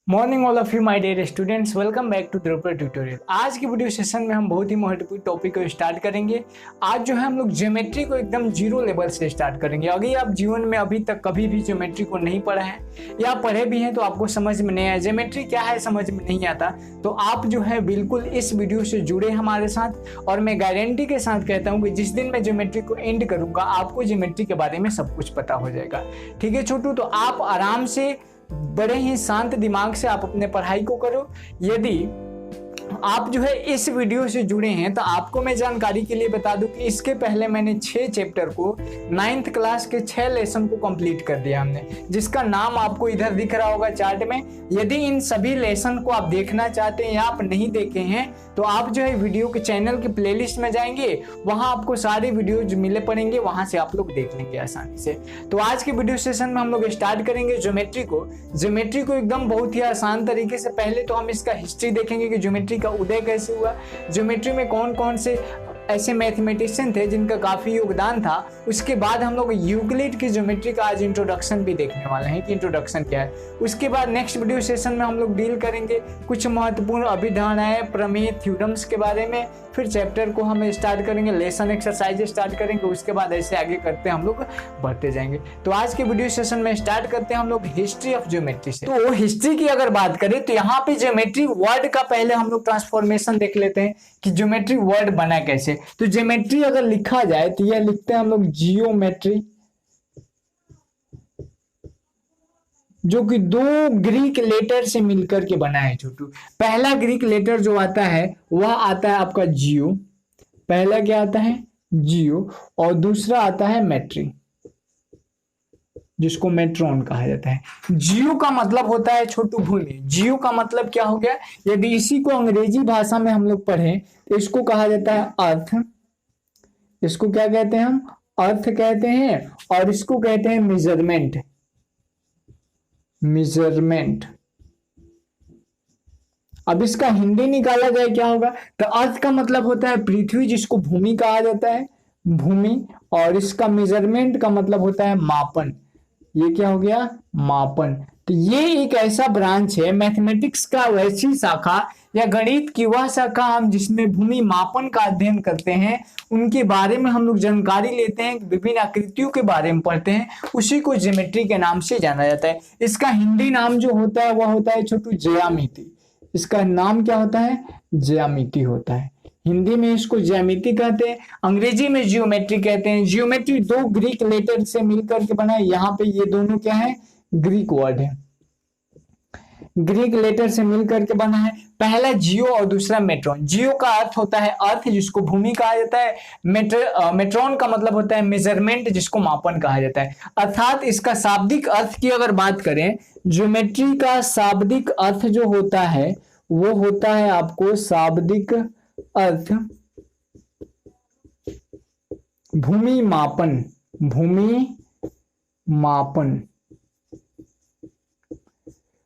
Morning all of you my dear students, welcome back to Drupad tutorial. आज की video session में हम बहुत ही महत्वपूर्ण टॉपिक को स्टार्ट करेंगे। आज जो है हम लोग ज्योमेट्री को एकदम जीरो लेवल से स्टार्ट करेंगे। अगर आप जीवन में अभी तक कभी भी ज्योमेट्री को नहीं पढ़ा है या पढ़े भी हैं तो आपको समझ में नहीं आया, ज्योमेट्री क्या है समझ में नहीं आता, तो आप जो है बिल्कुल इस वीडियो से जुड़े हमारे साथ। और मैं गारंटी के साथ कहता हूँ कि जिस दिन मैं ज्योमेट्री को एंड करूँगा आपको ज्योमेट्री के बारे में सब कुछ पता हो जाएगा। ठीक है छोटू, तो आप आराम से बड़े ही शांत दिमाग से आप अपने पढ़ाई को करो। यदि आप जो है इस वीडियो से जुड़े हैं तो आपको मैं जानकारी के लिए बता दूं कि इसके पहले मैंने 6 चैप्टर को 9th क्लास के 6 लेसन को कंप्लीट कर दिया हमने, जिसका नाम आपको इधर दिख रहा होगा चार्ट में। यदि इन सभी लेसन को आप देखना चाहते हैं या आप नहीं देखे हैं तो आप जो है वीडियो के चैनल के प्लेलिस्ट में जाएंगे, वहां आपको सारे वीडियो जो मिले पड़ेंगे, वहां से आप लोग देख लेंगे आसानी से। तो आज के वीडियो सेशन में हम लोग स्टार्ट करेंगे ज्योमेट्री को एकदम बहुत ही आसान तरीके से। पहले तो हम इसका हिस्ट्री देखेंगे कि ज्योमेट्री का उदय कैसे हुआ, ज्योमेट्री में कौन कौन से ऐसे मैथमेटिशियन थे जिनका काफी योगदान था। उसके बाद हम लोग यूक्लिड की ज्योमेट्री का आज इंट्रोडक्शन भी देखने वाले हैं कि इंट्रोडक्शन क्या है। उसके बाद नेक्स्ट वीडियो सेशन में हम लोग डील करेंगे कुछ महत्वपूर्ण अभिधारणाएं, प्रमेय, थ्योरम्स के बारे में। फिर चैप्टर को हम स्टार्ट करेंगे, लेसन एक्सरसाइज स्टार्ट करेंगे, उसके बाद ऐसे आगे करते हम लोग बढ़ते जाएंगे। तो आज के वीडियो सेशन में स्टार्ट करते हैं हम लोग हिस्ट्री ऑफ ज्योमेट्री से। तो हिस्ट्री की अगर बात करें तो यहाँ पे ज्योमेट्री वर्ड का पहले हम लोग ट्रांसफॉर्मेशन देख लेते हैं कि ज्योमेट्री वर्ड बना कैसे। तो ज्योमेट्री अगर लिखा जाए तो यह लिखते हैं हम लोग जियोमेट्री, जो कि 2 ग्रीक लेटर से मिलकर के बना है छोटू। पहला ग्रीक लेटर जो आता है वह आता है आपका जियो, पहला क्या आता है जियो, और दूसरा आता है मेट्री, जिसको मेट्रॉन कहा जाता है। जियो का मतलब होता है छोटू भूमि। जियो का मतलब क्या हो गया, यदि इसी को अंग्रेजी भाषा में हम लोग पढ़ें तो इसको कहा जाता है अर्थ। इसको क्या कहते हैं हम, अर्थ कहते हैं, और इसको कहते हैं मेजरमेंट। मेजरमेंट। अब इसका हिंदी निकाला जाए क्या होगा, तो अर्थ का मतलब होता है पृथ्वी, जिसको भूमि कहा जाता है, भूमि। और इसका मेजरमेंट का मतलब होता है मापन। ये क्या हो गया, मापन। तो ये एक ऐसा ब्रांच है मैथमेटिक्स का, वैसी शाखा या गणित की वह शाखा हम जिसमें भूमि मापन का अध्ययन करते हैं, उनके बारे में हम लोग जानकारी लेते हैं, विभिन्न आकृतियों के बारे में पढ़ते हैं, उसी को ज्योमेट्री के नाम से जाना जाता है। इसका हिंदी नाम जो होता है वह होता है छोटू ज्यामिति। इसका नाम क्या होता है, ज्यामिति होता है। हिंदी में इसको ज्यामिति कहते हैं, अंग्रेजी में जियोमेट्री कहते हैं। जियोमेट्री 2 ग्रीक लेटर से मिलकर के बना है। यहाँ पे ये दोनों क्या है, ग्रीक वर्ड है, ग्रीक लेटर से मिलकर के बना है। पहला जियो और दूसरा मेट्रॉन। जियो का अर्थ होता है अर्थ, जिसको भूमि कहा जाता है। मेट्रॉन का मतलब होता है मेजरमेंट, जिसको मापन कहा जाता है। अर्थात इसका शाब्दिक अर्थ की अगर बात करें, ज्योमेट्री का शाब्दिक अर्थ जो होता है वो होता है आपको शाब्दिक अर्थ भूमि मापन। भूमि मापन,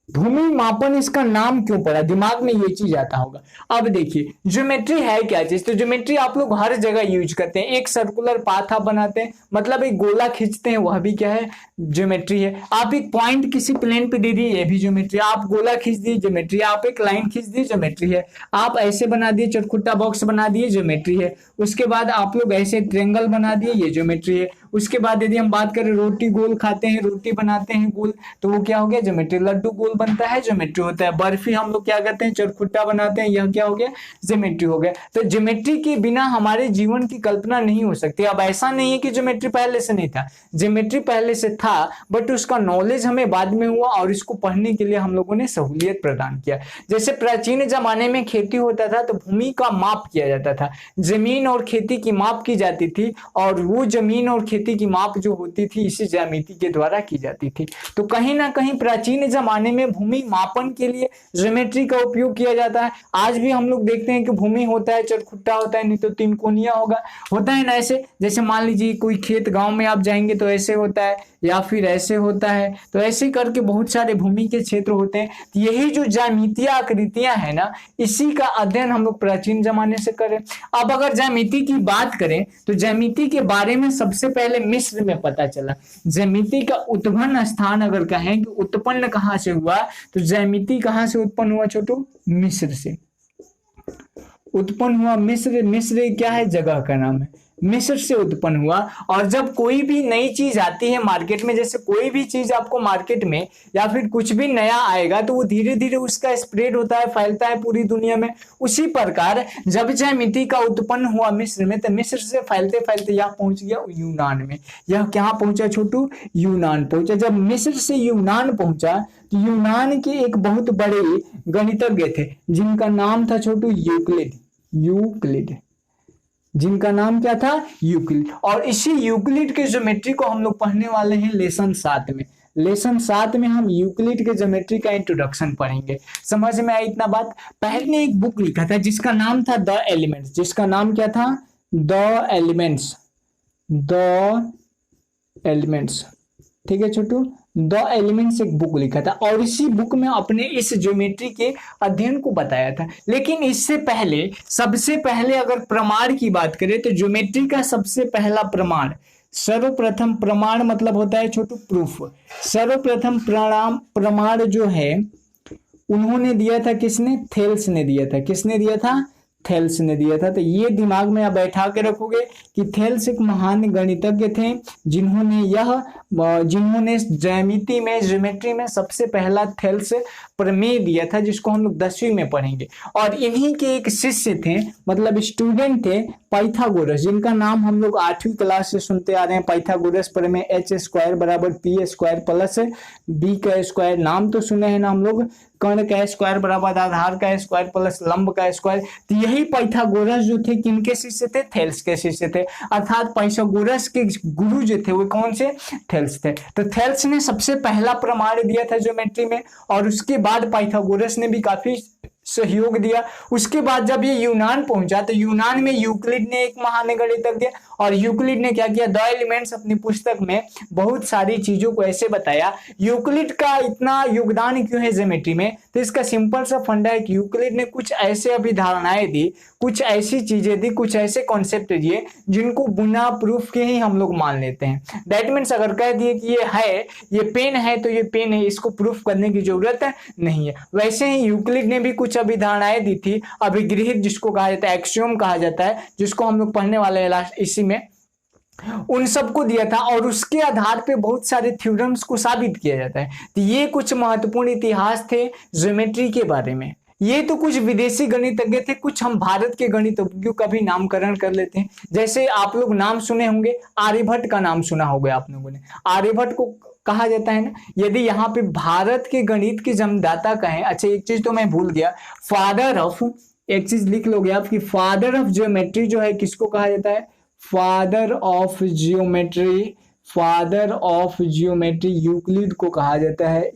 भूमि मापन इसका नाम क्यों पड़ा, दिमाग में ये चीज आता होगा। अब देखिए ज्योमेट्री है क्या चीज, तो ज्योमेट्री आप लोग हर जगह यूज करते हैं। एक सर्कुलर पाथ आप बनाते हैं, मतलब एक गोला खींचते हैं, वह भी क्या है, ज्योमेट्री है। आप एक पॉइंट किसी प्लेन पे दे दिए, ये भी ज्योमेट्री। आप गोला खींच दिए, ज्योमेट्री। आप एक लाइन खींच दिए, ज्योमेट्री है। आप ऐसे बना दिए, चरखुट्टा बॉक्स बना दिए, ज्योमेट्री है। उसके बाद आप लोग ऐसे ट्रेंगल बना दिए, ये ज्योमेट्री है। उसके बाद यदि हम बात करें रोटी गोल खाते हैं, रोटी बनाते हैं गोल, तो वो क्या हो गया, ज्योमेट्री। लड्डू गोल बनता है, ज्योमेट्री होता है। बर्फी हम लोग क्या करते हैं, चरखुट्टा बनाते हैं, यह क्या हो गया, ज्योमेट्री हो गया। तो ज्योमेट्री के बिना हमारे जीवन की कल्पना नहीं हो सकती। अब ऐसा नहीं है कि ज्योमेट्री पहले से नहीं था, ज्योमेट्री पहले से था, बट उसका नॉलेज हमें बाद में हुआ और इसको पढ़ने के लिए हम लोगों ने सहूलियत प्रदान किया। जैसे प्राचीन जमाने में खेती होता था तो भूमि का माप किया जाता था, जमीन और खेती की माप की जाती थी, और वो जमीन और खेती की माप जो होती थी इसी ज्यामिति के द्वारा की जाती थी। तो कहीं ना कहीं प्राचीन जमाने में भूमि मापन के लिए ज्योमेट्री का उपयोग किया जाता है। आज भी हम लोग देखते हैं कि भूमि होता है, चरखुट्टा होता है, नहीं तो तीन कोनिया होता है ना। ऐसे जैसे मान लीजिए कोई खेत गांव में आप जाएंगे तो ऐसे होता है, या फिर ऐसे होता है, तो ऐसे करके बहुत सारे भूमि के क्षेत्र होते हैं। तो यही जो ज्यामितीय आकृतियां है ना, इसी का अध्ययन हम लोग प्राचीन जमाने से करें। अब अगर ज्यामिति की बात करें तो ज्यामिति के बारे में सबसे पहले मिस्र में पता चला। ज्यामिति का उत्पन्न स्थान अगर कहें कि उत्पन्न कहां से हुआ, तो ज्यामिति कहां से उत्पन्न हुआ छोटू? मिस्र से उत्पन्न हुआ। मिस्र क्या है? जगह का नाम है। मिस्र से उत्पन्न हुआ। और जब कोई भी नई चीज आती है मार्केट में, जैसे कोई भी चीज आपको मार्केट में या फिर कुछ भी नया आएगा तो वो धीरे धीरे उसका स्प्रेड होता है, फैलता है पूरी दुनिया में। उसी प्रकार जब ज्यामिति का उत्पन्न हुआ मिस्र में, तो मिस्र से फैलते फैलते यह पहुंच गया यूनान में। यह कहाँ पहुंचा छोटू? यूनान पहुंचा। जब मिस्र से यूनान पहुंचा तो यूनान के एक बहुत बड़े गणितज्ञ थे जिनका नाम था छोटू यूक्लिड। जिनका नाम क्या था? यूक्लिड। और इसी यूक्लिड के ज्योमेट्री को हम लोग पढ़ने वाले हैं लेसन 7 में। लेसन 7 में हम यूक्लिड के ज्योमेट्री का इंट्रोडक्शन पढ़ेंगे। समझ में आई इतना बात? पहले ने एक बुक लिखा था जिसका नाम था द एलिमेंट्स। जिसका नाम क्या था? The elements. ठीक है छोटू, द एलिमेंट्स एक बुक लिखा था और इसी बुक में अपने इस ज्योमेट्री के अध्ययन को बताया था। लेकिन इससे पहले, सबसे पहले अगर प्रमाण की बात करें तो ज्योमेट्री का सबसे पहला प्रमाण, सर्वप्रथम प्रमाण मतलब होता है छोटू प्रूफ। सर्वप्रथम प्रमाण जो है उन्होंने दिया था, किसने? थेल्स ने दिया था। किसने दिया था? थेल्स ने दिया था। तो ये दिमाग में आप बैठा के रखोगे कि थेल्स एक महान गणितज्ञ थे जिन्होंने ज्योमेट्री में सबसे पहला थेल्स प्रमेय दिया था, जिसको हम लोग 10वीं में पढ़ेंगे। और इन्हीं के एक शिष्य थे, मतलब स्टूडेंट थे, पाइथागोरस, जिनका नाम हम लोग 8वीं क्लास से सुनते आ रहे हैं। पाइथागोरस प्रमेय h² बराबर p² प्लस b²। नाम तो सुने हैं ना हम लोग। कर्ण का स्क्वायर बराबर आधार का स्क्वायर प्लस लंब का स्क्वायर। तो यही पाइथागोरस जो थे किनके शिष्य थे? थेल्स के शिष्य थे। अर्थात पाइथागोरस के गुरु जो थे वो कौन से? थेल्स थे। तो थेल्स ने सबसे पहला प्रमाण दिया था ज्योमेट्री में, और उसके बाद पाइथागोरस ने भी काफी सहयोग दिया। उसके बाद जब ये यूनान पहुंचा तो यूनान में यूक्लिड ने एक महान गणितज्ञ, और यूक्लिड ने क्या किया? द एलिमेंट्स अपनी पुस्तक में बहुत सारी चीजों को ऐसे बताया। यूक्लिड का इतना योगदान क्यों है ज्योमेट्री में? तो इसका सिंपल सा फंडा है कि यूक्लिड ने कुछ ऐसे अभिधारणाएं दी, कुछ ऐसी चीजें दी, कुछ ऐसे कॉन्सेप्ट दिए जिनको बिना प्रूफ के ही हम लोग मान लेते हैं। दैट मीन्स अगर कह दिए कि ये पेन है तो ये पेन है, इसको प्रूफ करने की जरूरत नहीं है। वैसे ही यूक्लिड ने भी कुछ अभिधारणाएं दी थी, अभिगृहित जिसको कहा जाता है, एक्सियोम कहा जाता है, जिसको हम लोग पढ़ने वाले हैं लास्ट इसी में। उन सबको दिया था और उसके आधार पे बहुत सारे थ्योरम्स को साबित किया जाता है। तो ये कुछ महत्वपूर्ण इतिहास थे ज्योमेट्री के बारे में। ये तो कुछ विदेशी गणितज्ञ थे, कुछ हम भारत के गणितज्ञों का भी नामकरण कर लेते हैं। जैसे आप लोग नाम सुने होंगे, आर्यभट्ट का नाम सुना होगा आप लोगों ने। आर्यभट्ट को कहा जाता है ना, यदि यहाँ पे भारत के गणित के जन्मदाता कहें। अच्छा एक चीज तो मैं भूल गया, एक चीज लिख लोगे आप कि फादर ऑफ ज्योमेट्री जो है किसको कहा जाता है? फादर ऑफ जियोमेट्री यूक्लिड को कहा जाता है।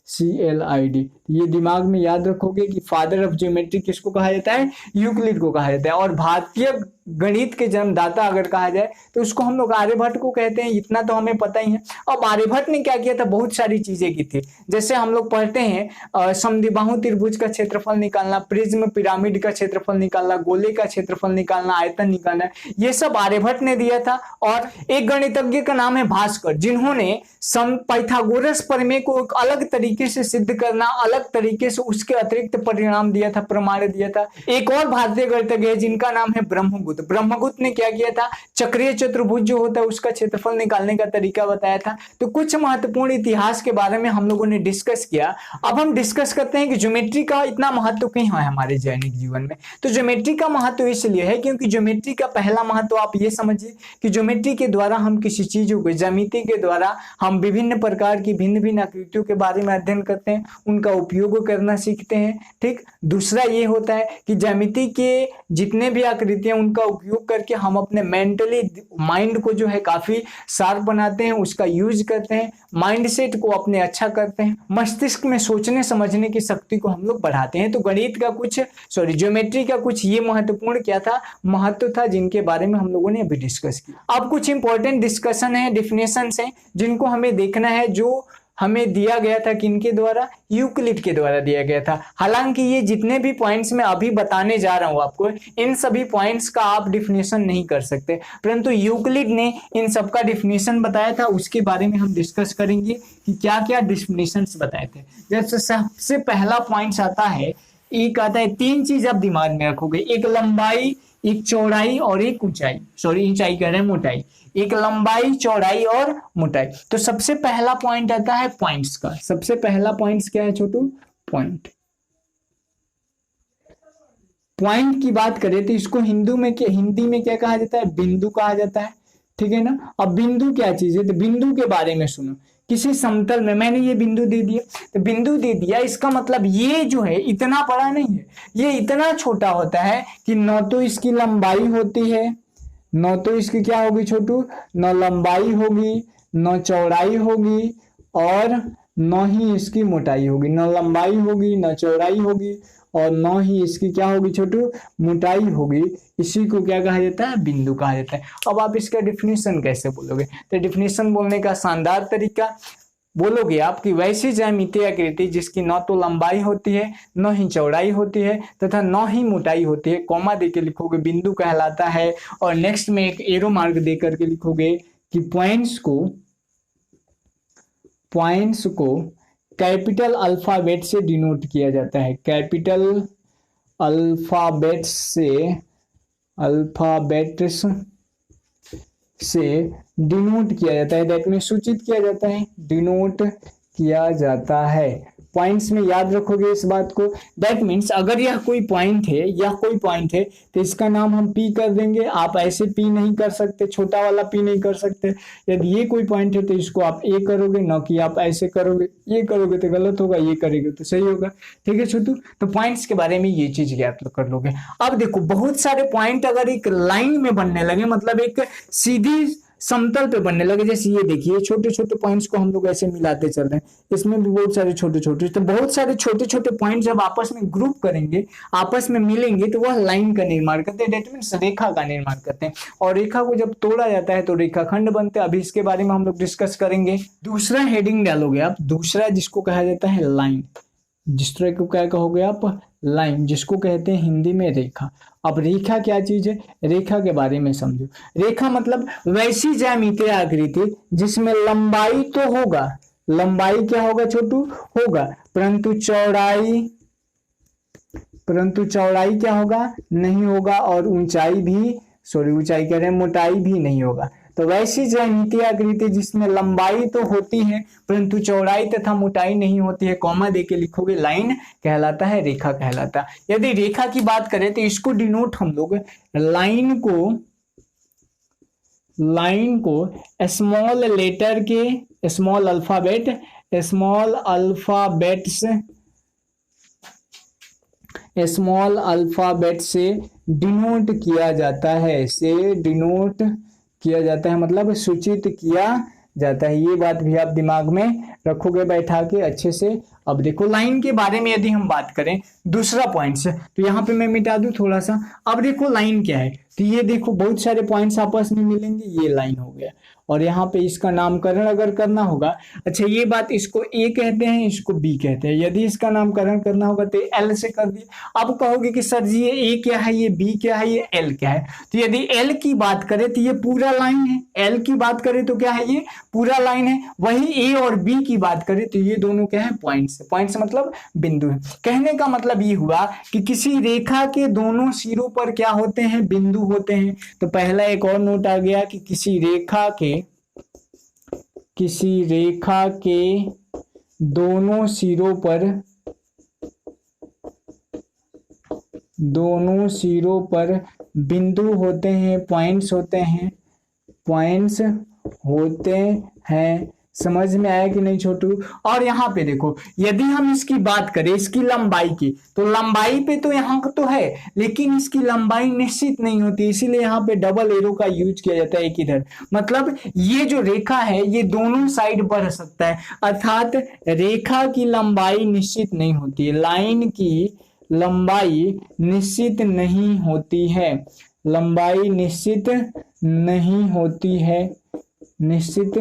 EUCLID। ये दिमाग में याद रखोगे कि फादर ऑफ जियोमेट्री किसको कहा जाता है? यूक्लिड को कहा जाता है। और भारतीय गणित के जन्मदाता अगर कहा जाए तो उसको हम लोग आर्यभट्ट को कहते हैं। इतना तो हमें पता ही है। अब आर्यभट्ट ने क्या किया था? बहुत सारी चीजें की थी। जैसे हम लोग पढ़ते हैं समद्विबाहु त्रिभुज का क्षेत्रफल निकालना, प्रिज्म पिरामिड का क्षेत्रफल निकालना, गोले का क्षेत्रफल निकालना, आयतन निकालना, ये सब आर्यभट्ट ने दिया था। और एक गणितज्ञ का नाम है भास्कर, जिन्होंने पाइथागोरस प्रमेय को एक अलग तरीके से सिद्ध करना, अलग तरीके से उसके अतिरिक्त परिणाम दिया था, प्रमाण दिया था। एक और भारतीय गणितज्ञ है जिनका नाम है ब्रह्मगुप्त। ब्रह्मगुप्त ने क्या किया था? चक्रीय चतुर्भुज जो होता है उसका क्षेत्रफल निकालने का तरीका बताया था। तो कुछ महत्वपूर्ण इतिहास के बारे में हम लोगों ने डिस्कस किया। अब हम डिस्कस करते हैं कि ज्योमेट्री का इतना महत्व क्यों है हमारे दैनिक जीवन में। तो ज्योमेट्री का महत्व इसलिए है क्योंकि ज्योमेट्री का पहला महत्व आप ये समझिए कि ज्योमेट्री के द्वारा हम किसी चीजों को, ज्यामिति के द्वारा हम विभिन्न प्रकार की भिन्न भिन्न आकृतियों के बारे में अध्ययन करते हैं, उनका उपयोग करना सीखते हैं। ठीक, दूसरा ये होता है कि ज्यामिति के जितने भी आकृतियां उनका उपयोग करके हम अपने मेंटली माइंड को जो है काफी शार्प बनाते हैं, उसका यूज करते हैं, माइंडसेट को अपने अच्छा करते हैं, मस्तिष्क में सोचने समझने की शक्ति को हम लोग बढ़ाते हैं। तो गणित का कुछ ज्योमेट्री का कुछ ये महत्वपूर्ण क्या था, महत्व था, जिनके बारे में हम लोगों ने अभी डिस्कस किया। अब कुछ इंपॉर्टेंट डिस्कशन है, डिफिनेशंस हैं, जिनको हमें देखना है, जो हमें दिया गया था किनके द्वारा, यूक्लिड के द्वारा दिया गया था। हालांकि ये जितने भी पॉइंट्स मैं अभी बताने जा रहा हूं आपको, इन सभी पॉइंट्स का आप डिफिनेशन नहीं कर सकते, परंतु यूक्लिड ने इन सब का डिफिनेशन बताया था। उसके बारे में हम डिस्कस करेंगे कि क्या क्या डिफिनेशंस बताए थे। जैसे सबसे पहला पॉइंट आता है, एक आता है, तीन चीज आप दिमाग में रखोगे, एक लंबाई, एक चौड़ाई और एक ऊंचाई, ऊंचाई कह रहे हैं, मोटाई। एक लंबाई, चौड़ाई और मोटाई। तो सबसे पहला पॉइंट आता है पॉइंट्स का। सबसे पहला पॉइंट्स क्या है छोटू, पॉइंट। पॉइंट की बात करें तो इसको हिंदी में क्या कहा जाता है, बिंदु कहा जाता है। ठीक है ना। अब बिंदु क्या चीज है, तो बिंदु के बारे में सुनो। किसी समतल में मैंने ये बिंदु दे दिया, तो बिंदु दे दिया, इसका मतलब ये जो है इतना बड़ा नहीं है, ये इतना छोटा होता है कि न तो इसकी लंबाई होती है, न तो इसकी क्या होगी छोटू, न लंबाई होगी, न चौड़ाई होगी, और न ही इसकी मोटाई होगी। न लंबाई होगी, न चौड़ाई होगी, और न ही इसकी क्या होगी छोटू, मोटाई होगी। इसी को क्या कहा जाता है, बिंदु कहा जाता है। अब आप इसका डिफिनेशन कैसे बोलोगे, तो डिफिनेशन बोलने का शानदार तरीका बोलोगे आप कि वैसी ज्यामितीय आकृति जिसकी न तो लंबाई होती है, न ही चौड़ाई होती है, तथा न ही मोटाई होती है, कॉमा देके लिखोगे, बिंदु कहलाता है। और नेक्स्ट में एक एरो मार्क दे करके लिखोगे कि पॉइंट्स को कैपिटल अल्फाबेट से डिनोट किया जाता है। कैपिटल अल्फाबेट से डिनोट किया जाता है, दैट में सूचित किया जाता है, डिनोट किया जाता है। पॉइंट्स में याद रखोगे इस बात को। दैट मीन्स अगर यह कोई पॉइंट है, तो इसका नाम हम पी कर देंगे। आप ऐसे पी नहीं कर सकते, छोटा वाला पी नहीं कर सकते। यदि ये कोई पॉइंट है तो इसको आप ए करोगे, न कि आप ऐसे करोगे। ये करोगे तो गलत होगा, ये करेंगे तो सही होगा। ठीक है छोटू, तो पॉइंट्स के बारे में ये चीज ज्ञात कर लोगे। अब देखो, बहुत सारे पॉइंट अगर एक लाइन में बनने लगे, मतलब एक सीधी समतल पे बनने लगे, जैसे ये देखिए, छोटे छोटे पॉइंट्स को हम लोग ऐसे मिलाते चल रहे हैं, इसमें भी बहुत सारे छोटे छोटे, तो बहुत सारे छोटे छोटे पॉइंट जब आपस में ग्रुप करेंगे, आपस में मिलेंगे, तो वह लाइन का निर्माण करते हैं, दैट मीन्स रेखा का निर्माण करते हैं। और रेखा को जब तोड़ा जाता है तो रेखाखंड बनते हैं। अभी इसके बारे में हम लोग डिस्कस करेंगे। दूसरा हेडिंग डालोगे आप, दूसरा जिसको कहा जाता है लाइन, जिस तरह को क्या कहोगे आप, लाइन, जिसको कहते हैं हिंदी में रेखा। अब रेखा क्या चीज है, रेखा के बारे में समझो। रेखा मतलब वैसी ज्यामितीय आकृति जिसमें लंबाई तो होगा, लंबाई क्या होगा छोटू, होगा, परंतु चौड़ाई क्या होगा, नहीं होगा, और ऊंचाई कह रहे हैं, मोटाई भी नहीं होगा। तो वैसी ज्यामितीय आकृति जिसमें लंबाई तो होती है परंतु चौड़ाई तथा मोटाई नहीं होती है, कॉमा देके लिखोगे, लाइन कहलाता है, रेखा कहलाता है। यदि रेखा की बात करें तो इसको डिनोट हम लोग लाइन को स्मॉल लेटर के स्मॉल अल्फाबेट से डिनोट किया जाता है, मतलब सूचित किया जाता है। ये बात भी आप दिमाग में रखोगे बैठा के अच्छे से। अब देखो, लाइन के बारे में यदि हम बात करें, दूसरा पॉइंट से, तो यहाँ पे मैं मिटा दूं थोड़ा सा। अब देखो लाइन क्या है, तो ये देखो बहुत सारे पॉइंट्स आपस में मिलेंगे, ये लाइन हो गया। और यहाँ पे इसका नामकरण अगर करना होगा, अच्छा ये बात, इसको ए कहते हैं, इसको बी कहते हैं। यदि इसका नामकरण करना होगा तो एल से कर दिया। अब कहोगे कि सर जी ये ए क्या है, ये बी क्या है, ये एल क्या है। तो यदि एल की बात करें तो ये पूरा लाइन है, एल की बात करें तो क्या है, ये पूरा लाइन है। वही ए और बी की बात करें तो ये दोनों क्या है, पॉइंट्स मतलब बिंदु है। कहने का मतलब ये हुआ कि किसी रेखा के दोनों सिरों पर क्या होते हैं, बिंदु होते हैं। तो पहला एक और नोट आ गया कि किसी रेखा के दोनों सिरों पर बिंदु होते हैं, पॉइंट्स होते हैं। समझ में आया कि नहीं छोटू। और यहाँ पे देखो, यदि हम इसकी बात करें इसकी लंबाई की, तो लंबाई पे तो यहाँ तो है, लेकिन इसकी लंबाई निश्चित नहीं होती, इसीलिए यहाँ पे डबल एरो का यूज किया जाता है एक इधर। मतलब ये जो रेखा है ये दोनों साइड बढ़ सकता है, अर्थात रेखा की लंबाई निश्चित नहीं होती है, लाइन की लंबाई निश्चित नहीं होती है, लंबाई निश्चित नहीं होती है, निश्चित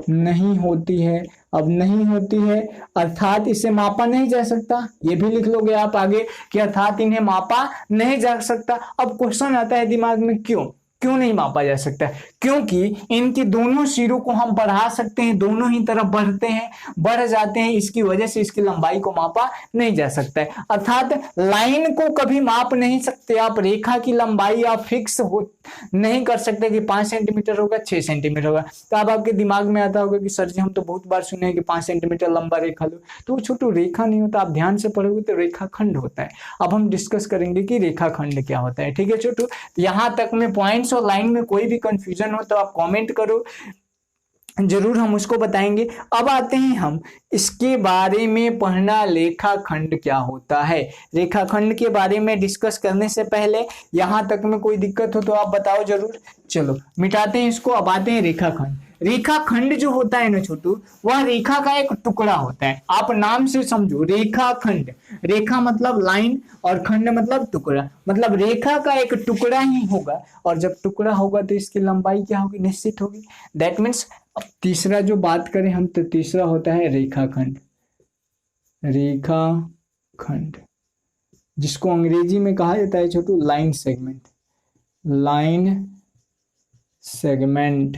नहीं होती है। अब नहीं होती है अर्थात इसे मापा नहीं जा सकता, ये भी लिख लोगे आप आगे कि अर्थात इन्हें मापा नहीं जा सकता। अब क्वेश्चन आता है दिमाग में, क्यों नहीं मापा जा सकता? क्योंकि इनके दोनों सिरों को हम बढ़ा सकते हैं, दोनों ही तरफ बढ़ते हैं, बढ़ जाते हैं, इसकी वजह से इसकी लंबाई को मापा नहीं जा सकता है। अर्थात लाइन को कभी माप नहीं सकते आप, रेखा की लंबाई आप फिक्स हो नहीं कर सकते कि 5 सेंटीमीटर होगा 6 सेंटीमीटर होगा। तो अब आपके दिमाग में आता होगा कि सर जी हम तो बहुत बार सुने हैं कि 5 सेंटीमीटर लंबा रेखा लो, तो छोटू रेखा नहीं होता, आप ध्यान से पढ़ोगे तो रेखाखंड होता है। अब हम डिस्कस करेंगे कि रेखाखंड क्या होता है, ठीक है छोटू। यहां तक में पॉइंट्स और लाइन में कोई भी कंफ्यूजन हो तो आप कमेंट करो, जरूर हम उसको बताएंगे। अब आते हैं हम इसके बारे में पढ़ना, रेखाखंड क्या होता है। रेखाखंड के बारे में डिस्कस करने से पहले यहां तक में कोई दिक्कत हो तो आप बताओ जरूर। चलो मिटाते हैं इसको, अब आते हैं रेखाखंड। रेखाखंड जो होता है ना छोटू, वह रेखा का एक टुकड़ा होता है, आप नाम से समझो, रेखाखंड। रेखा मतलब लाइन और खंड मतलब टुकड़ा, मतलब रेखा का एक टुकड़ा ही होगा, और जब टुकड़ा होगा तो इसकी लंबाई क्या होगी? निश्चित होगी। दैट मीन्स अब तीसरा जो बात करें हम तो तीसरा होता है रेखाखंड। रेखाखंड जिसको अंग्रेजी में कहा जाता है छोटू line segment, line segment.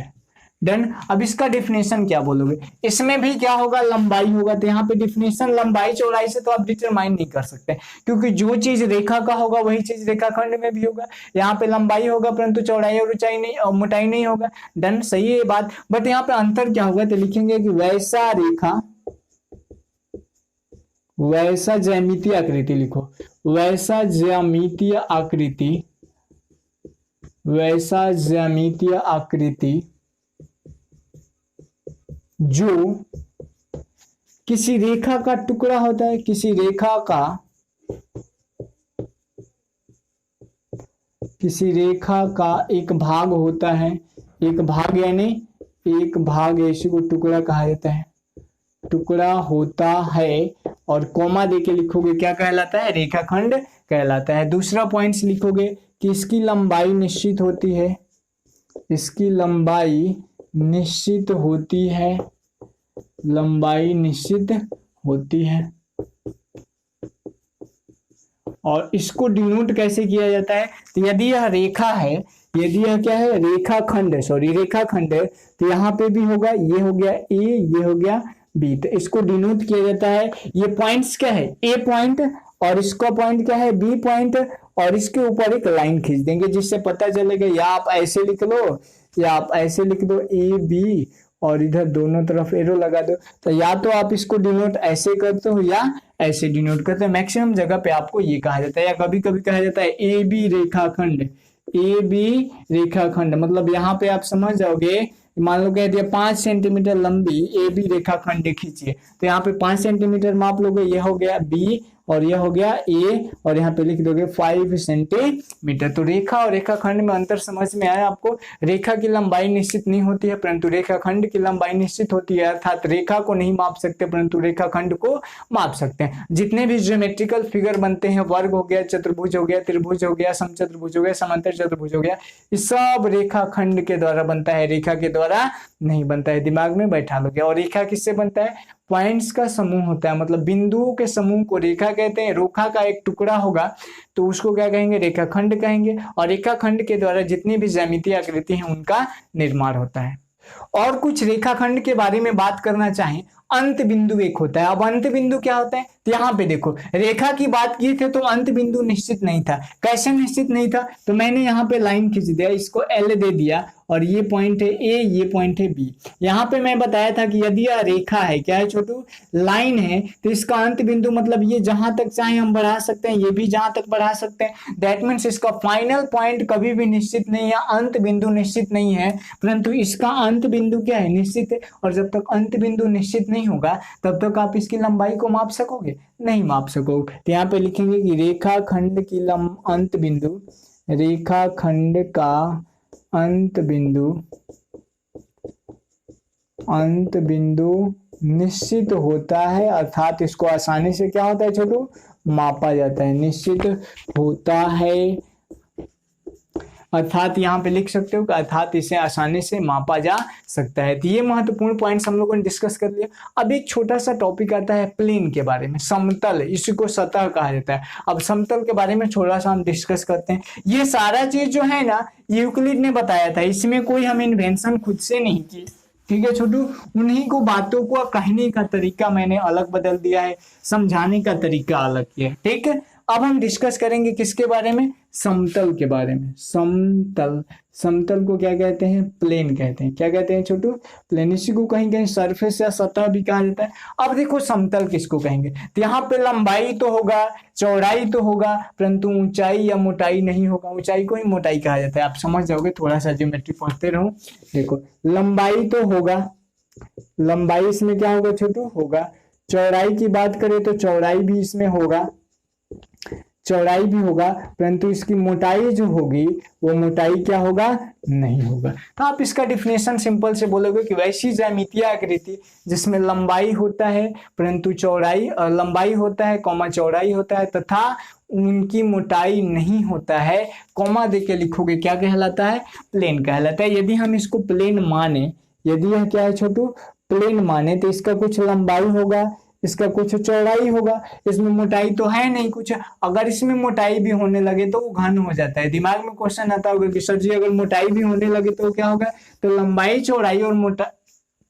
Done. अब इसका डिफिनेशन क्या बोलोगे? इसमें भी क्या होगा? लंबाई होगा। तो यहाँ पे डिफिनेशन लंबाई चौड़ाई से तो आप डिटरमाइन नहीं कर सकते, क्योंकि जो चीज रेखा का होगा वही चीज रेखाखंड में भी होगा। यहाँ पे लंबाई होगा परंतु चौड़ाई और ऊंचाई नहीं और मोटाई नहीं होगा। डन, सही है ये बात। बट यहाँ पे अंतर क्या होगा? तो लिखेंगे कि वैसा रेखा, वैसा ज्यामितीय आकृति लिखो, वैसा ज्यामितीय आकृति, वैसा ज्यामितीय आकृति जो किसी रेखा का टुकड़ा होता है, किसी रेखा का एक भाग होता है, एक भाग यानी एक भाग, इसी को टुकड़ा कहा जाता है, टुकड़ा होता है। और कोमा देके लिखोगे क्या कहलाता है? रेखाखंड कहलाता है। दूसरा पॉइंट्स लिखोगे कि इसकी लंबाई निश्चित होती है, इसकी लंबाई निश्चित होती है, लंबाई निश्चित होती है। और इसको डिनोट कैसे किया जाता है? तो यदि यह रेखा है, यदि यह क्या है? रेखाखंड है, सॉरी रेखाखंड है, तो यहाँ पे भी होगा, ये हो गया ए, ये हो गया बी, तो इसको डिनोट किया जाता है। ये पॉइंट्स क्या है? ए पॉइंट, और इसका पॉइंट क्या है? बी पॉइंट, और इसके ऊपर एक लाइन खींच देंगे जिससे पता चलेगा, या आप ऐसे लिख लो या आप ऐसे लिख दो ए बी, और इधर दोनों तरफ एरो लगा दो। तो या तो आप इसको डिनोट ऐसे करते हो या ऐसे डिनोट करते हो। मैक्सिमम जगह पे आपको ये कहा जाता है, या कभी कभी कहा जाता है ए बी रेखाखंड, ए बी रेखाखंड। मतलब यहाँ पे आप समझ जाओगे, मान लो कह दिया 5 सेंटीमीटर लंबी ए बी रेखाखंड खींचिए, तो यहाँ पे 5 सेंटीमीटर माप लोगे, ये हो गया बी और यह हो गया ए, और यहाँ पे लिख दोगे 5 सेंटीमीटर। तो रेखा और रेखाखंड में अंतर समझ में आया आपको? रेखा की लंबाई निश्चित नहीं होती है परंतु रेखाखंड की लंबाई निश्चित होती है, अर्थात रेखा को नहीं माप सकते परंतु रेखाखंड को माप सकते हैं। जितने भी ज्योमेट्रिकल फिगर बनते हैं, वर्ग हो गया, चतुर्भुज हो गया, त्रिभुज हो गया, समचतुर्भुज हो गया, समांतर चतुर्भुज हो गया, ये सब रेखाखंड के द्वारा बनता है, रेखा के द्वारा नहीं बनता है। दिमाग में बैठा लोगे। और रेखा किससे बनता है? पॉइंट्स का समूह होता है, मतलब बिंदुओं के समूह को रेखा कहते हैं। रेखा का एक टुकड़ा होगा तो उसको क्या कहेंगे? रेखाखंड कहेंगे। और रेखाखंड के द्वारा जितनी भी ज्यामितीय आकृति है उनका निर्माण होता है। और कुछ रेखाखंड के बारे में बात करना चाहें, अंत बिंदु एक होता है। अब अंत बिंदु क्या होता है, तो यहाँ पे देखो रेखा की बात की थे तो अंत बिंदु निश्चित नहीं था। कैसे निश्चित नहीं था, तो मैंने यहाँ पे लाइन खींच दिया, इसको एल दे दिया और ये पॉइंट है ए, ये पॉइंट है बी। यहाँ पे मैं बताया था कि यदि यह रेखा है, क्या है छोटू, लाइन है, तो इसका अंत बिंदु मतलब ये जहां तक चाहे हम बढ़ा सकते हैं, ये भी जहां तक बढ़ा सकते हैं। दैट मीन्स इसका फाइनल पॉइंट कभी भी निश्चित नहीं है, अंत बिंदु निश्चित नहीं है, परंतु इसका अंत बिंदु क्या है, निश्चित है। और जब तक अंत बिंदु निश्चित नहीं होगा तब तक आप इसकी लंबाई को माप सकोगे, नहीं माप सकोगे। तो यहाँ पे लिखेंगे कि रेखाखंड की अंत बिंदु, रेखाखंड का अंत बिंदु निश्चित होता है, अर्थात इसको आसानी से क्या होता है छोटू, मापा जाता है, निश्चित होता है, अर्थात यहाँ पे लिख सकते हो कि अर्थात इसे आसानी से मापा जा सकता है। तो ये महत्वपूर्ण पॉइंट्स हम लोगों ने डिस्कस कर लिया। अब एक छोटा सा टॉपिक आता है प्लेन के बारे में, समतल, इसको सतह कहा जाता है। अब समतल के बारे में थोड़ा सा हम डिस्कस करते हैं। ये सारा चीज जो है ना यूक्लिड ने बताया था, इसमें कोई हम इन्वेंशन खुद से नहीं की, ठीक है छोटू, उन्हीं को बातों को कहने का तरीका मैंने अलग बदल दिया है, समझाने का तरीका अलग किया है, ठीक है। अब हम डिस्कस करेंगे किसके बारे में, समतल के बारे में। समतल, समतल को क्या कहते हैं, प्लेन कहते हैं। क्या कहते हैं छोटू, प्लेन। इसी को कहीं कहीं सरफेस या सतह भी कहा जाता है। अब देखो समतल किसको कहेंगे, तो यहाँ पे लंबाई तो होगा, चौड़ाई तो होगा, परंतु ऊंचाई या मोटाई नहीं होगा। ऊंचाई को ही मोटाई कहा जाता है, आप समझ जाओगे, थोड़ा सा ज्योमेट्री पढ़ते रहो। देखो लंबाई तो होगा, लंबाई इसमें क्या होगा छोटू, होगा। चौड़ाई की बात करें तो चौड़ाई भी इसमें होगा, चौड़ाई भी होगा, परंतु इसकी मोटाई जो होगी वो मोटाई क्या होगा, नहीं होगा। तो आप इसका डिफिनेशन सिंपल से बोलोगे कि वैसी ज्यामितीय आकृति जिसमें लंबाई होता है परंतु चौड़ाई, लंबाई होता है कॉमा चौड़ाई होता है तथा उनकी मोटाई नहीं होता है, कॉमा देके लिखोगे, क्या कहलाता है, प्लेन कहलाता है। यदि हम इसको प्लेन माने, यदि यह क्या है छोटू, प्लेन माने, तो इसका कुछ लंबाई होगा, इसका कुछ चौड़ाई होगा, इसमें मोटाई तो है नहीं कुछ। अगर इसमें मोटाई भी होने लगे तो वो घन हो जाता है। दिमाग में क्वेश्चन आता होगा कि सर जी अगर मोटाई भी होने लगे तो क्या होगा, तो लंबाई चौड़ाई और मोटा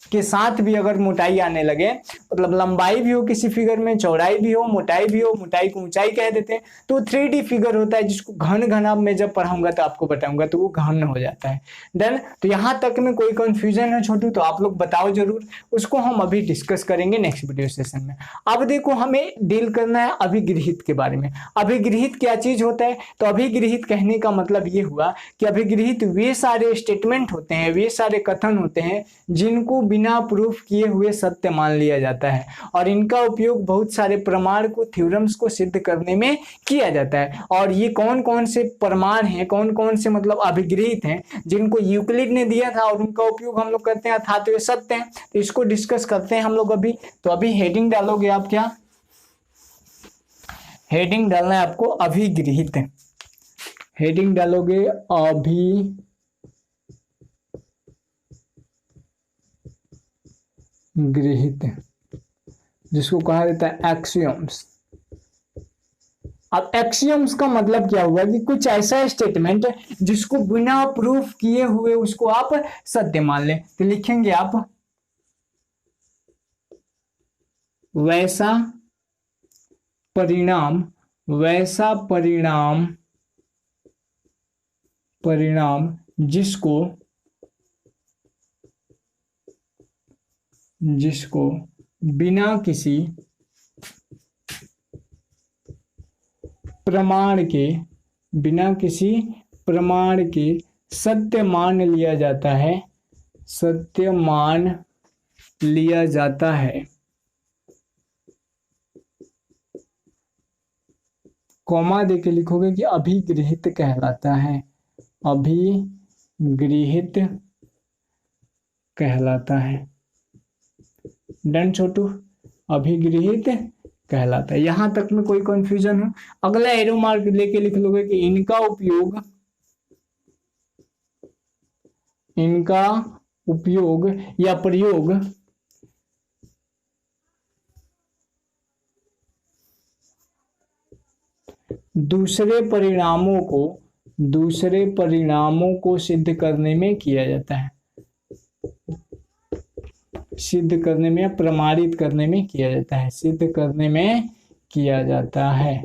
के साथ भी अगर मोटाई आने लगे, मतलब लंबाई भी हो किसी फिगर में, चौड़ाई भी हो, मोटाई भी हो, मोटाई को ऊंचाई कह देते हैं, तो 3D फिगर होता है जिसको घन घन, अब मैं जब पढ़ाऊंगा तो आपको बताऊंगा, तो वो घन हो जाता है। डन। तो यहाँ तक में कोई कंफ्यूजन है छोटू तो आप लोग बताओ जरूर, उसको हम अभी डिस्कस करेंगे नेक्स्ट वीडियो सेशन में। अब देखो हमें डील करना है अभिगृहित के बारे में। अभिगृहित क्या चीज होता है, तो अभिगृहित कहने का मतलब ये हुआ कि अभिगृहित वे सारे स्टेटमेंट होते हैं, वे सारे कथन होते हैं जिनको बिना प्रूफ किए हुए सत्य मान लिया जाता है, और इनका उपयोग बहुत सारे प्रमाण को, थ्योरम्स को सिद्ध करने में किया जाता है। और ये कौन कौन से प्रमाण हैं, कौन कौन से मतलब अभिगृहित हैं जिनको यूक्लिड ने दिया था और उनका उपयोग हम लोग करते हैं, अर्थात वे सत्य हैं, तो इसको डिस्कस करते हैं हम लोग अभी। तो अभी हेडिंग डालोगे आप, क्या हेडिंग डालना है आपको, अभिगृहित। हेडिंग डालोगे गृहित, जिसको कहा जाता है एक्सियम्स। अब एक्सियम्स का मतलब क्या हुआ कि कुछ ऐसा स्टेटमेंट जिसको बिना प्रूफ किए हुए उसको आप सत्य मान लें। तो लिखेंगे आप वैसा परिणाम, वैसा परिणाम जिसको बिना किसी प्रमाण के सत्य मान लिया जाता है, सत्य मान लिया जाता है, कॉमा देके लिखोगे कि अभिगृहित कहलाता है, अभिगृहित कहलाता है। डन छोटू, अभिगृहित कहलाता है। यहां तक में कोई कंफ्यूजन हो, अगला एरो मार्क लेके लिख लोगे कि इनका उपयोग या प्रयोग दूसरे परिणामों को सिद्ध करने में किया जाता है, सिद्ध करने में या प्रमाणित करने में किया जाता है, सिद्ध करने में किया जाता है।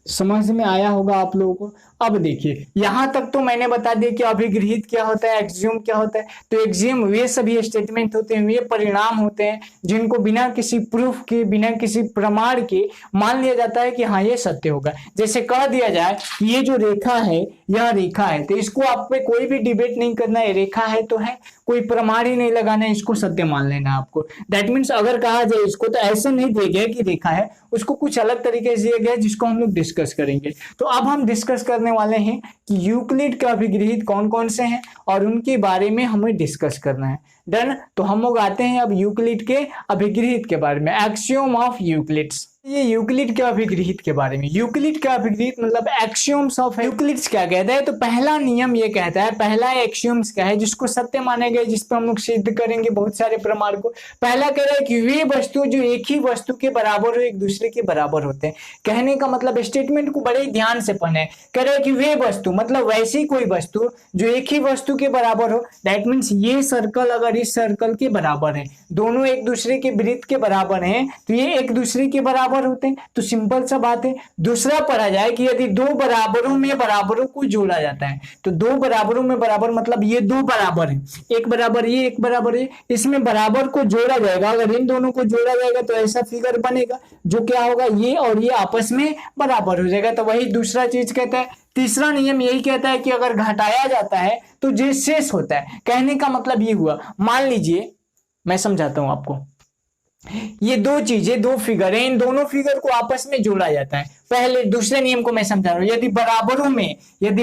समझ में आया होगा आप लोगों को। अब देखिए यहां तक तो मैंने बता दिया कि अभिगृहित क्या होता है, एक्सियोम क्या होता है। तो एक्सियोम वे सभी स्टेटमेंट होते हैं, वे परिणाम होते हैं जिनको बिना किसी प्रूफ के, बिना किसी प्रमाण के मान लिया जाता है कि हाँ ये सत्य होगा। जैसे कह दिया जाए कि ये जो रेखा है यह रेखा है, तो इसको आप पे कोई भी डिबेट नहीं करना है, रेखा है तो है, कोई प्रमाण ही नहीं लगाना है, इसको सत्य मान लेना है आपको। दैट मीन्स अगर कहा जाए इसको तो ऐसे नहीं दिया गया कि रेखा है, उसको कुछ अलग तरीके से दिया गया जिसको हम लोग डिस्कस करेंगे। तो अब हम डिस्कस करने वाले हैं कि यूक्लिड के अभिगृहित कौन कौन से हैं और उनके बारे में हमें डिस्कस करना है। डन। तो हम लोग आते हैं अब यूक्लिड के अभिगृहित के बारे में, एक्सियोम ऑफ यूक्लिड्स। ये यूक्लिड के अभिगृहित के बारे में, यूक्लिड के अभिगृहित मतलब एक्सियोम्स ऑफ यूक्लिड्स क्या कहता है। तो पहला नियम ये कहता है, पहला एक्सियोम्स क्या है जिसको सत्य माने गए, जिस पर हम लोग सिद्ध करेंगे बहुत सारे प्रमाण को। पहला कह रहा है कि वे वस्तु जो एक ही वस्तु के बराबर हो एक दूसरे के बराबर होते हैं। कहने का मतलब स्टेटमेंट को बड़े ध्यान से पढ़े, कह रहे हैं कि वे वस्तु मतलब वैसी कोई वस्तु जो एक ही वस्तु के बराबर हो। दैट मीन्स ये सर्कल अगर इस सर्कल के बराबर है, दोनों एक दूसरे के वृत्त के बराबर हैं, तो ये एक दूसरे के बराबर होते हैं। तो सिंपल सा बात है। दूसरा पढ़ा जाए कि यदि दो बराबरों में बराबरों को जोड़ा जाता है, तो दो बराबरों में बराबर मतलब ये दो बराबर है, एक बराबर ये एक बराबर ये, इसमें बराबर को जोड़ा जाएगा। अगर इन दोनों को जोड़ा जाएगा तो ऐसा फिगर बनेगा जो क्या होगा, ये और ये आपस में बराबर हो जाएगा। तो वही दूसरा चीज कहता है। तीसरा नियम यही कहता है कि अगर घटाया जाता है तो जो शेष होता है, कहने का मतलब ये हुआ, मान लीजिए मैं समझाता हूं आपको, ये दो चीजें, दो फिगर है, इन दोनों फिगर को आपस में जोड़ा जाता है। पहले दूसरे नियम को मैं समझा रहा हूं, यदि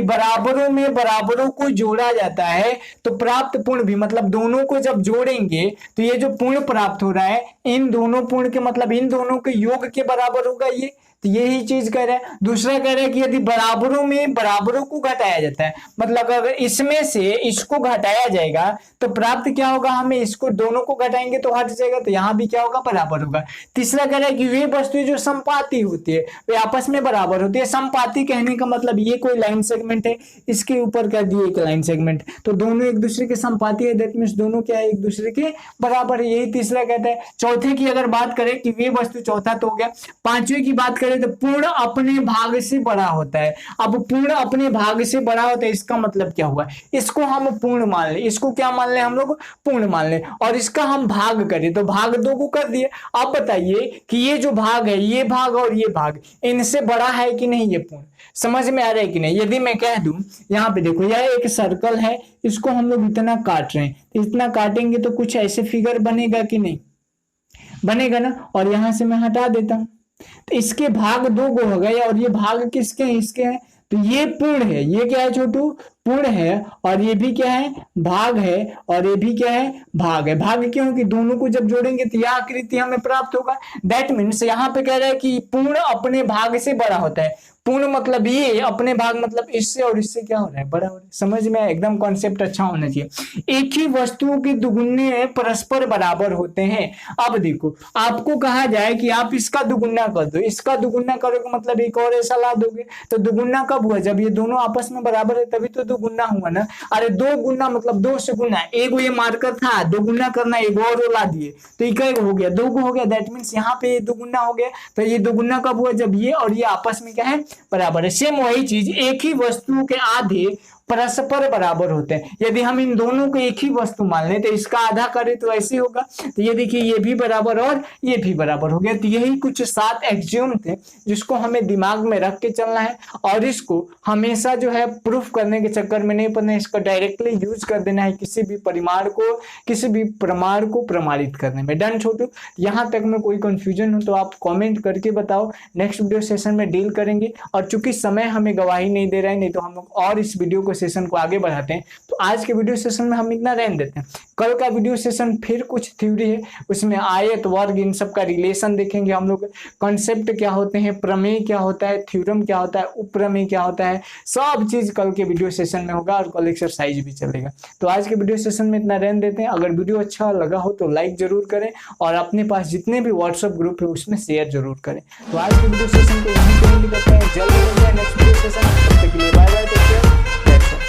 बराबरों में बराबरों को जोड़ा जाता है तो प्राप्त पूर्ण भी, मतलब दोनों को जब जोड़ेंगे तो ये जो पूर्ण प्राप्त हो रहा है, इन दोनों पूर्ण के मतलब इन दोनों के योग के बराबर होगा ये। तो यही चीज कह रहा है। दूसरा कह रहा है कि यदि बराबरों में बराबरों को घटाया जाता है, मतलब अगर इसमें से इसको घटाया जाएगा तो प्राप्त क्या होगा, हमें इसको दोनों को घटाएंगे तो हट जाएगा, तो यहाँ भी क्या होगा, बराबर होगा। तीसरा कह रहा है कि वे वस्तुएं जो संपाती होती है वे आपस में बराबर होती है। संपाती कहने का मतलब ये कोई लाइन सेगमेंट है, इसके ऊपर कर दिए एक लाइन सेगमेंट, तो दोनों एक दूसरे के संपाती है। दैट मीन्स दोनों क्या है, एक दूसरे के बराबर है। यही तीसरा कहता है। चौथे की अगर बात करें कि वे वस्तु, चौथा तो हो गया। पांचवें की बात करें तो पूर्ण अपने भाग से बड़ा होता है। अब पूर्ण अपने भाग से बड़ा होता है, इसका मतलब क्या हुआ, इसको हम पूर्ण मान ले, इसको क्या मान ले हम लोग, पूर्ण मान ले, और इसका हम भाग करें तो भाग दो को कर दिए। अब बताइए कि ये जो भाग है, ये भाग और ये भाग, इनसे बड़ा है कि नहीं, ये पूर्ण, समझ में आ रहा है कि नहीं। यदि मैं कह दूं, यहाँ पे देखो यह एक सर्कल है, इसको हम लोग इतना काट रहे हैं, इतना काटेंगे तो कुछ ऐसे फिगर बनेगा कि नहीं, बनेगा ना। और यहां से मैं हटा देता हूं तो इसके भाग दो गो हो गए, और ये भाग किसके हैं, इसके हैं। तो ये पूर्ण है, ये क्या है छोटू, पूर्ण है, और ये भी क्या है, भाग है, और ये भी क्या है, भाग है। भाग क्यों, कि दोनों को जब जोड़ेंगे तो यह आकृति हमें प्राप्त होगा। दैट मीन्स यहाँ पे कह रहा है कि पूर्ण अपने भाग से बड़ा होता है। पूर्ण मतलब ये, अपने भाग मतलब इससे और इससे क्या हो रहा है, बड़ा हो रहा है। समझ में एकदम कॉन्सेप्ट अच्छा होना चाहिए। एक ही वस्तुओं के दुगुने परस्पर बराबर होते हैं। अब देखो, आपको कहा जाए कि आप इसका दुगुना कर दो, इसका दुगुना करोगे मतलब एक और ऐसा ला दोगे, तो दुगुना कब हुआ, जब ये दोनों आपस में बराबर है तभी तो दुगुना हुआ ना। अरे दो गुना मतलब दो से गुना, एक ये मार्कर था, दो गुना करना, एक और ला दिए तो एक हो गया, दो हो गया। दैट मीन्स यहाँ पे दुगुना हो गया। तो ये दुगुना कब हुआ, जब ये और ये आपस में क्या है, बराबर है। सेम वही चीज, एक ही वस्तु के आधे परस्पर बराबर होते हैं। यदि हम इन दोनों को एक ही वस्तु मान लें तो इसका आधा करें तो ऐसे होगा। तो ये देखिए, ये भी बराबर और ये भी बराबर हो गया। तो यही कुछ 7 एक्सियोम थे जिसको हमें दिमाग में रख के चलना है, और इसको हमेशा जो है प्रूफ करने के चक्कर में नहीं पड़ना है, इसका डायरेक्टली यूज कर देना है किसी भी परिमाण को, किसी भी प्रमाण को प्रमाणित करने में। डन छोटू, यहाँ तक में कोई कंफ्यूजन हो तो आप कॉमेंट करके बताओ, नेक्स्ट वीडियो सेशन में डील करेंगे। और चूंकि समय हमें गवाही नहीं दे रहा है, नहीं तो हम लोग और इस वीडियो को सेशन को आगे बढ़ाते हैं। तो आज के वीडियो सेशन में हम इतना रहने देते हैं। कल का वीडियो सेशन फिर कुछ थ्योरी है, उसमें आयत, वर्ग, इन सब का रिलेशन देखेंगे हम लोग, कॉन्सेप्ट क्या होते हैं, प्रमेय क्या होता है, थ्योरम क्या होता है, उपप्रमेय क्या होता है, सब चीज कल के वीडियो सेशन में होगा, और कल एक्सरसाइज भी चलेगा। तो आज के वीडियो सेशन में इतना रहने देते हैं। अगर वीडियो अच्छा लगा हो तो लाइक जरूर करें, और अपने पास जितने भी व्हाट्सएप ग्रुप है उसमें शेयर जरूर करें। तो आज के वीडियो सेशन को यहीं पे एंड करते हैं। जल्द मिलते हैं नेक्स्ट वीडियो सेशन। तब तक के लिए बाय बाय, टेक केयर।